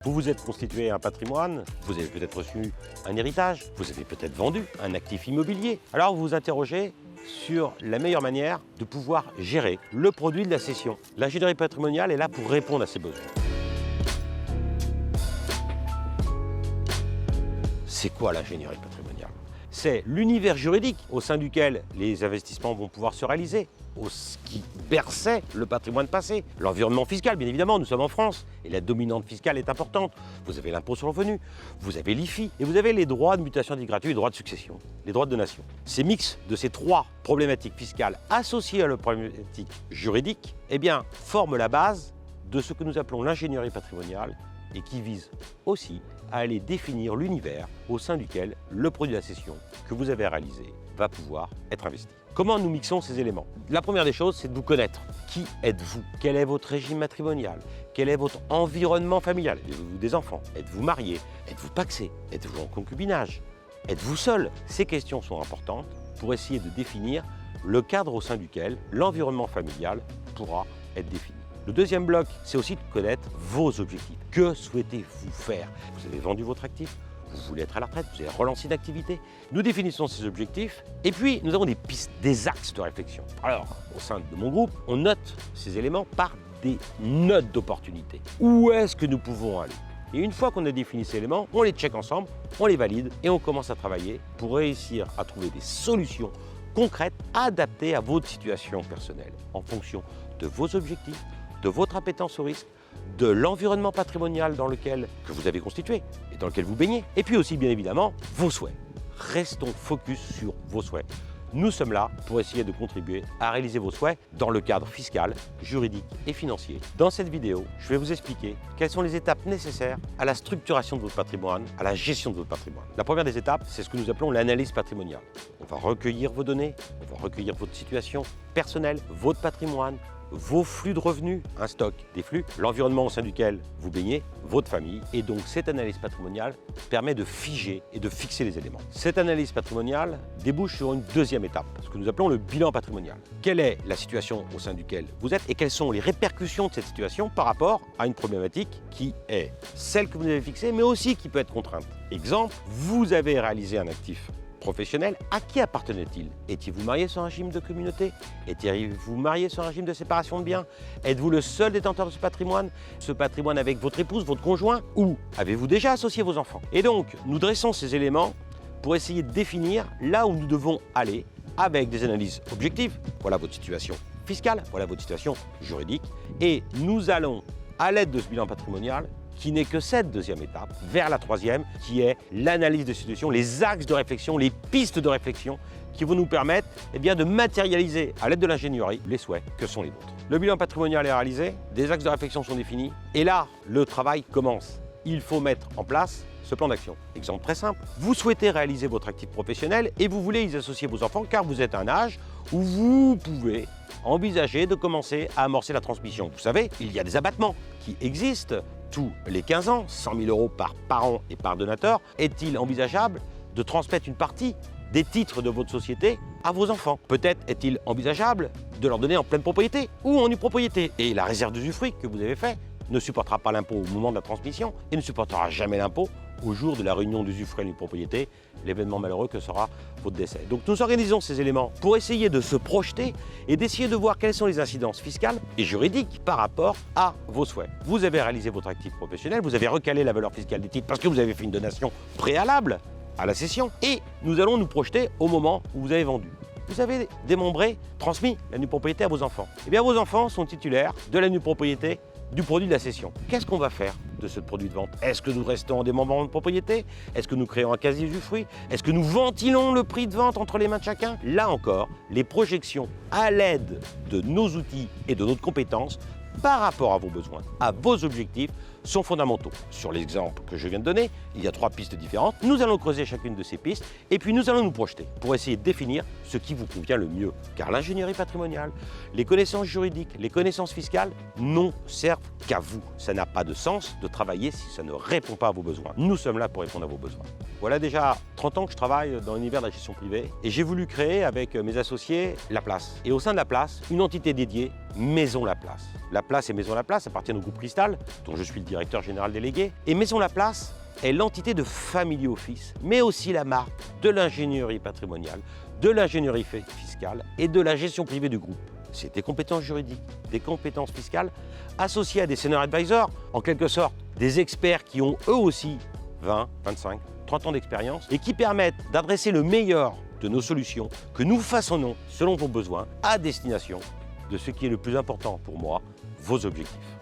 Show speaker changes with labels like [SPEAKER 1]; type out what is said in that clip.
[SPEAKER 1] Vous vous êtes constitué un patrimoine, vous avez peut-être reçu un héritage, vous avez peut-être vendu un actif immobilier. Alors vous vous interrogez sur la meilleure manière de pouvoir gérer le produit de la cession. L'ingénierie patrimoniale est là pour répondre à ces besoins. C'est quoi l'ingénierie patrimoniale? C'est l'univers juridique au sein duquel les investissements vont pouvoir se réaliser, ce qui berçait le patrimoine passé. L'environnement fiscal, bien évidemment, nous sommes en France et la dominante fiscale est importante. Vous avez l'impôt sur le revenu, vous avez l'IFI et vous avez les droits de mutation à titre gratuit, les droits de succession, les droits de donation. Ces mix de ces trois problématiques fiscales associées à la problématique juridique, eh bien, forment la base de ce que nous appelons l'ingénierie patrimoniale et qui vise aussi à aller définir l'univers au sein duquel le produit de la cession que vous avez réalisé va pouvoir être investi. Comment nous mixons ces éléments? La première des choses, c'est de vous connaître. Qui êtes-vous? Quel est votre régime matrimonial? Quel est votre environnement familial? Avez-vous des enfants? Êtes-vous marié? Êtes-vous pacsé? Êtes-vous en concubinage? Êtes-vous seul? Ces questions sont importantes pour essayer de définir le cadre au sein duquel l'environnement familial pourra être défini. Le deuxième bloc, c'est aussi de connaître vos objectifs. Que souhaitez-vous faire? Vous avez vendu votre actif? Vous voulez être à la retraite, vous avez relancé une activité. Nous définissons ces objectifs et puis nous avons des pistes, des axes de réflexion. Alors, au sein de mon groupe, on note ces éléments par des notes d'opportunité. Où est-ce que nous pouvons aller? Et une fois qu'on a défini ces éléments, on les check ensemble, on les valide et on commence à travailler pour réussir à trouver des solutions concrètes adaptées à votre situation personnelle en fonction de vos objectifs, de votre appétence au risque, de l'environnement patrimonial que vous avez constitué et dans lequel vous baignez, et puis aussi bien évidemment vos souhaits. Restons focus sur vos souhaits. Nous sommes là pour essayer de contribuer à réaliser vos souhaits dans le cadre fiscal, juridique et financier. Dans cette vidéo, je vais vous expliquer quelles sont les étapes nécessaires à la structuration de votre patrimoine, à la gestion de votre patrimoine. La première des étapes, c'est ce que nous appelons l'analyse patrimoniale. On va recueillir vos données, on va recueillir votre situation personnelle, votre patrimoine, vos flux de revenus, un stock des flux, l'environnement au sein duquel vous baignez, votre famille. Et donc cette analyse patrimoniale permet de figer et de fixer les éléments. Cette analyse patrimoniale débouche sur une deuxième étape, ce que nous appelons le bilan patrimonial. Quelle est la situation au sein duquel vous êtes et quelles sont les répercussions de cette situation par rapport à une problématique qui est celle que vous avez fixée, mais aussi qui peut être contrainte. Exemple, vous avez réalisé un actif professionnel, à qui appartenait-il? Étiez-vous marié sur un régime de communauté? Étiez-vous marié sur un régime de séparation de biens? Êtes-vous le seul détenteur de ce patrimoine avec votre épouse, votre conjoint? Ou avez-vous déjà associé vos enfants? Et donc, nous dressons ces éléments pour essayer de définir là où nous devons aller avec des analyses objectives. Voilà votre situation fiscale, voilà votre situation juridique. Et nous allons, à l'aide de ce bilan patrimonial, qui n'est que cette deuxième étape, vers la troisième, qui est l'analyse de situation, les axes de réflexion, les pistes de réflexion qui vont nous permettre de matérialiser à l'aide de l'ingénierie les souhaits que sont les vôtres. Le bilan patrimonial est réalisé, des axes de réflexion sont définis, et là, le travail commence. Il faut mettre en place ce plan d'action. Exemple très simple, vous souhaitez réaliser votre actif professionnel et vous voulez y associer vos enfants car vous êtes à un âge où vous pouvez envisager de commencer à amorcer la transmission. Vous savez, il y a des abattements qui existent tous les 15 ans, 100 000 € par parent et par donateur. Est-il envisageable de transmettre une partie des titres de votre société à vos enfants? Peut-être est-il envisageable de leur donner en pleine propriété ou en nue propriété. Et la réserve d'usufruit que vous avez fait ne supportera pas l'impôt au moment de la transmission et ne supportera jamais l'impôt au jour de la réunion d'usufruit à nue propriété, l'événement malheureux que sera votre décès. Donc nous organisons ces éléments pour essayer de se projeter et d'essayer de voir quelles sont les incidences fiscales et juridiques par rapport à vos souhaits. Vous avez réalisé votre actif professionnel, vous avez recalé la valeur fiscale des titres parce que vous avez fait une donation préalable à la cession et nous allons nous projeter au moment où vous avez vendu. Vous avez démembré, transmis la nue propriété à vos enfants. Eh bien vos enfants sont titulaires de la nue propriété du produit de la cession. Qu'est-ce qu'on va faire de ce produit de vente? Est-ce que nous restons en démembrement de propriété? Est-ce que nous créons un quasi-usufruit? Est-ce que nous ventilons le prix de vente entre les mains de chacun? Là encore, les projections à l'aide de nos outils et de notre compétence par rapport à vos besoins, à vos objectifs, sont fondamentaux. Sur l'exemple que je viens de donner, il y a 3 pistes différentes. Nous allons creuser chacune de ces pistes et puis nous allons nous projeter pour essayer de définir ce qui vous convient le mieux. Car l'ingénierie patrimoniale, les connaissances juridiques, les connaissances fiscales n'en servent qu'à vous. Ça n'a pas de sens de travailler si ça ne répond pas à vos besoins. Nous sommes là pour répondre à vos besoins. Voilà déjà 30 ans que je travaille dans l'univers de la gestion privée et j'ai voulu créer avec mes associés La Place. Et au sein de La Place, une entité dédiée, Maison La Place. La Place et Maison La Place appartiennent au groupe Cristal, dont je suis le directeur général délégué. Et Maison Laplace est l'entité de Family Office, mais aussi la marque de l'ingénierie patrimoniale, de l'ingénierie fiscale et de la gestion privée du groupe. C'est des compétences juridiques, des compétences fiscales associées à des senior advisors, en quelque sorte des experts qui ont eux aussi 20, 25, 30 ans d'expérience et qui permettent d'adresser le meilleur de nos solutions que nous façonnons selon vos besoins à destination de ce qui est le plus important pour moi, vos objectifs.